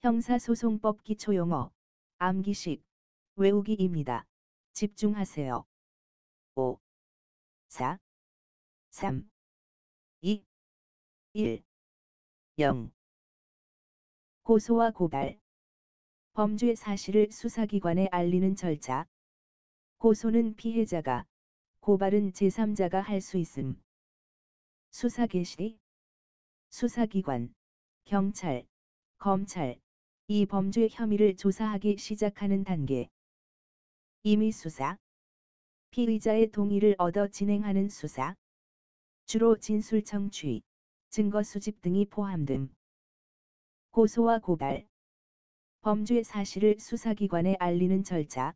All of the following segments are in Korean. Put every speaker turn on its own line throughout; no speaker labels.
형사소송법 기초용어, 암기식, 외우기입니다. 집중하세요. 5, 4, 3, 2, 1, 0. 고소와 고발. 범죄 사실을 수사기관에 알리는 절차. 고소는 피해자가, 고발은 제3자가 할 수 있음. 수사 개시. 수사기관, 경찰, 검찰, 이 범죄 혐의를 조사하기 시작하는 단계. 임의 수사. 피의자의 동의를 얻어 진행하는 수사. 주로 진술 청취, 증거 수집 등이 포함됨. 고소와 고발. 범죄 사실을 수사기관에 알리는 절차.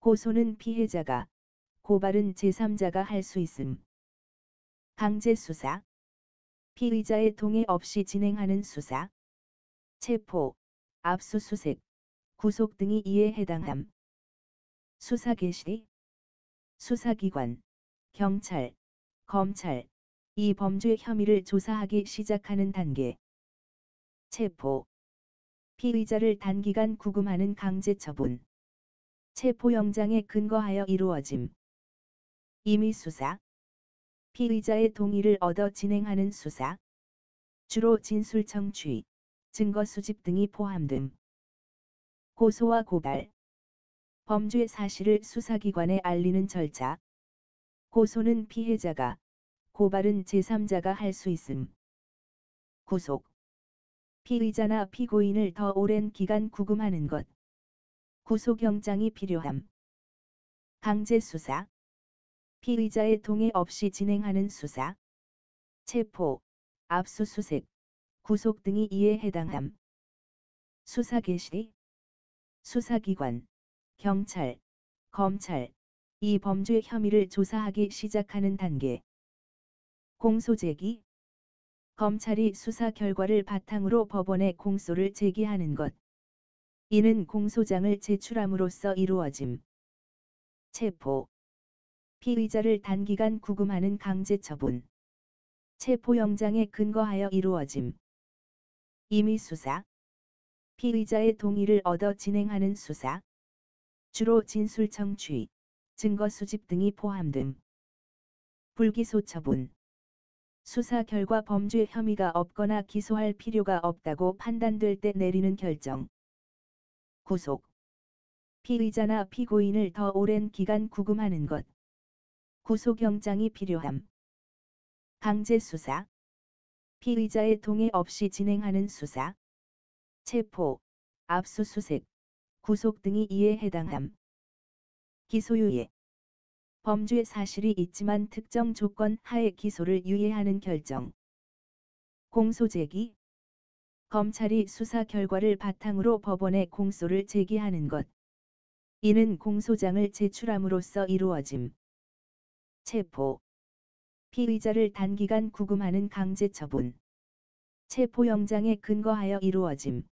고소는 피해자가, 고발은 제3자가 할 수 있음. 강제 수사. 피의자의 동의 없이 진행하는 수사. 체포, 압수수색, 구속 등이 이에 해당함. 수사 개시. 수사기관, 경찰, 검찰, 이 범죄 혐의를 조사하기 시작하는 단계. 체포. 피의자를 단기간 구금하는 강제 처분. 체포영장에 근거하여 이루어짐. 임의 수사. 피의자의 동의를 얻어 진행하는 수사. 주로 진술 청취, 증거 수집 등이 포함됨. 고소와 고발. 범죄 사실을 수사기관에 알리는 절차. 고소는 피해자가, 고발은 제3자가 할 수 있음. 구속. 피의자나 피고인을 더 오랜 기간 구금하는 것. 구속영장이 필요함. 강제 수사. 피의자의 동의 없이 진행하는 수사. 체포, 압수수색, 구속 등이 이에 해당함. 수사 개시. 수사기관, 경찰, 검찰, 이 범죄 혐의를 조사하기 시작하는 단계. 공소 제기. 검찰이 수사 결과를 바탕으로 법원에 공소를 제기하는 것. 이는 공소장을 제출함으로써 이루어짐. 체포. 피의자를 단기간 구금하는 강제 처분. 체포영장에 근거하여 이루어짐. 임의 수사. 피의자의 동의를 얻어 진행하는 수사. 주로 진술 청취, 증거 수집 등이 포함됨. 불기소 처분. 수사 결과 범죄 혐의가 없거나 기소할 필요가 없다고 판단될 때 내리는 결정. 구속. 피의자나 피고인을 더 오랜 기간 구금하는 것. 구속영장이 필요함. 강제 수사. 피의자의 동의 없이 진행하는 수사. 체포, 압수수색, 구속 등이 이에 해당함. 기소유예. 범죄 사실이 있지만 특정 조건 하에 기소를 유예하는 결정. 공소 제기. 검찰이 수사 결과를 바탕으로 법원에 공소를 제기하는 것. 이는 공소장을 제출함으로써 이루어짐. 체포. 피의자를 단기간 구금하는 강제 처분. 체포영장에 근거하여 이루어짐.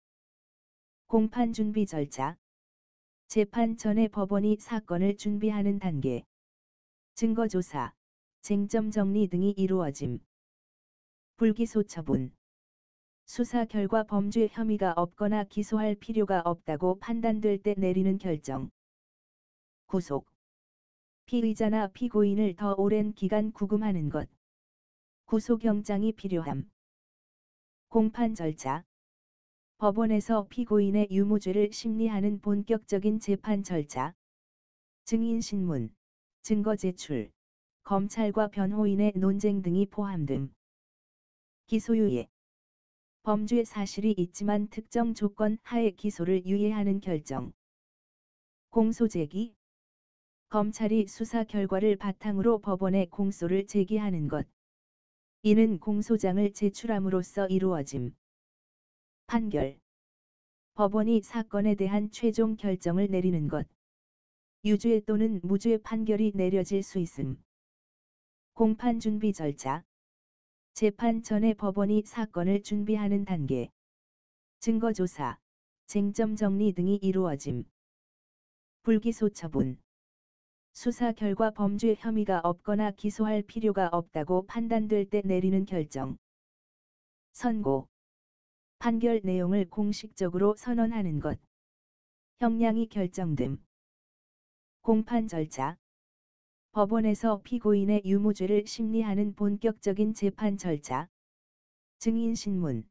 공판 준비 절차. 재판 전에 법원이 사건을 준비하는 단계. 증거조사, 쟁점 정리 등이 이루어짐. 불기소 처분. 수사 결과 범죄 혐의가 없거나 기소할 필요가 없다고 판단될 때 내리는 결정. 구속. 피의자나 피고인을 더 오랜 기간 구금하는 것. 구속영장이 필요함. 공판 절차. 법원에서 피고인의 유무죄를 심리하는 본격적인 재판 절차. 증인신문, 증거 제출, 검찰과 변호인의 논쟁 등이 포함됨. 기소유예. 범죄 사실이 있지만 특정 조건 하에 기소를 유예하는 결정. 공소 제기. 검찰이 수사 결과를 바탕으로 법원에 공소를 제기하는 것. 이는 공소장을 제출함으로써 이루어짐. 판결. 법원이 사건에 대한 최종 결정을 내리는 것. 유죄 또는 무죄 판결이 내려질 수 있음. 공판 준비 절차. 재판 전에 법원이 사건을 준비하는 단계. 증거조사, 쟁점 정리 등이 이루어짐. 불기소 처분. 수사 결과 범죄 혐의가 없거나 기소할 필요가 없다고 판단될 때 내리는 결정. 선고. 판결 내용을 공식적으로 선언하는 것. 형량이 결정됨. 공판 절차. 법원에서 피고인의 유무죄를 심리하는 본격적인 재판 절차. 증인신문,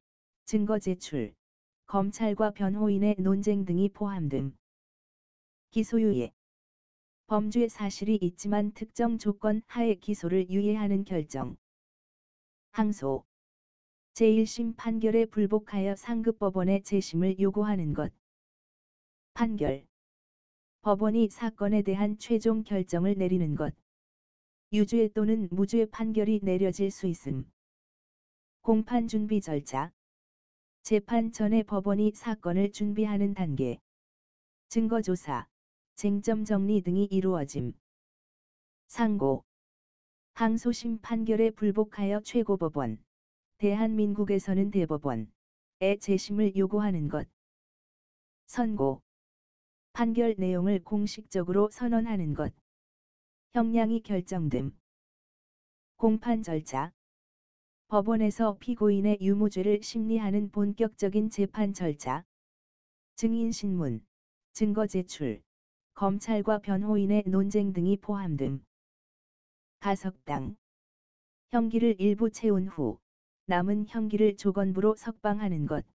증거 제출, 검찰과 변호인의 논쟁 등이 포함됨. 기소유예. 범죄 사실이 있지만 특정 조건 하에 기소를 유예하는 결정. 항소. 제1심 판결에 불복하여 상급법원에 재심을 요구하는 것. 판결. 법원이 사건에 대한 최종 결정을 내리는 것. 유죄 또는 무죄 판결이 내려질 수 있음. 공판 준비 절차. 재판 전에 법원이 사건을 준비하는 단계. 증거조사, 쟁점 정리 등이 이루어짐. 상고. 항소심 판결에 불복하여 최고법원, 대한민국에서는 대법원에 재심을 요구하는 것. 선고. 판결 내용을 공식적으로 선언하는 것. 형량이 결정됨. 공판 절차. 법원에서 피고인의 유무죄를 심리하는 본격적인 재판 절차. 증인신문, 증거 제출, 검찰과 변호인의 논쟁 등이 포함됨. 가석당. 형기를 일부 채운 후 남은 형기를 조건부로 석방하는 것.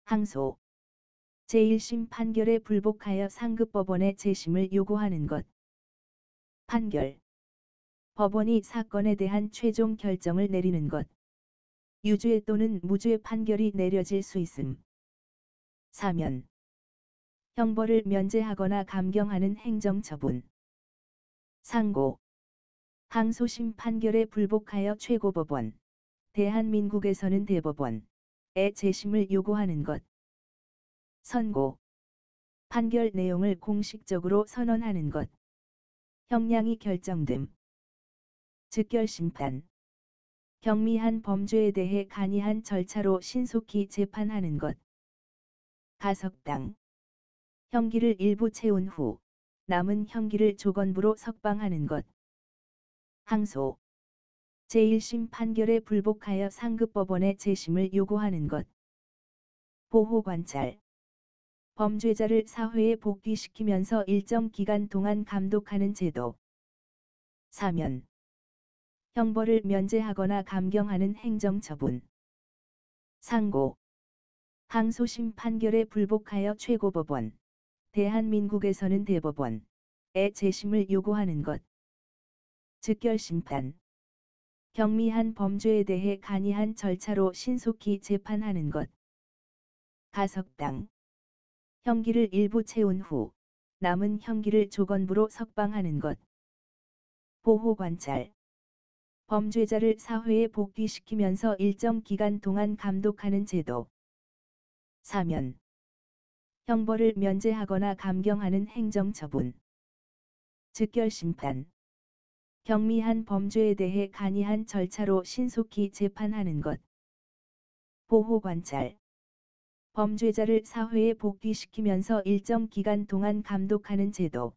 항소. 제1심 판결에 불복하여 상급법원에 재심을 요구하는 것. 판결. 법원이 사건에 대한 최종 결정을 내리는 것. 유죄 또는 무죄 판결이 내려질 수 있음. 사면. 형벌을 면제하거나 감경하는 행정처분. 상고. 항소심 판결에 불복하여 최고법원, 대한민국에서는 대법원에 재심을 요구하는 것. 선고. 판결 내용을 공식적으로 선언하는 것. 형량이 결정됨. 즉결심판. 경미한 범죄에 대해 간이한 절차로 신속히 재판하는 것. 가석당. 형기를 일부 채운 후 남은 형기를 조건부로 석방하는 것. 항소. 제1심 판결에 불복하여 상급법원에 재심을 요구하는 것. 보호관찰. 범죄자를 사회에 복귀시키면서 일정 기간 동안 감독하는 제도. 사면. 형벌을 면제하거나 감경하는 행정처분. 상고. 항소심 판결에 불복하여 최고법원, 대한민국에서는 대법원에 재심을 요구하는 것. 즉결심판. 경미한 범죄에 대해 간이한 절차로 신속히 재판하는 것. 가석당. 형기를 일부 채운 후 남은 형기를 조건부로 석방하는 것. 보호관찰. 범죄자를 사회에 복귀시키면서 일정 기간 동안 감독하는 제도. 사면. 형벌을 면제하거나 감경하는 행정처분. 즉결심판. 경미한 범죄에 대해 간이한 절차로 신속히 재판하는 것. 보호관찰. 범죄자를 사회에 복귀시키면서 일정 기간 동안 감독하는 제도.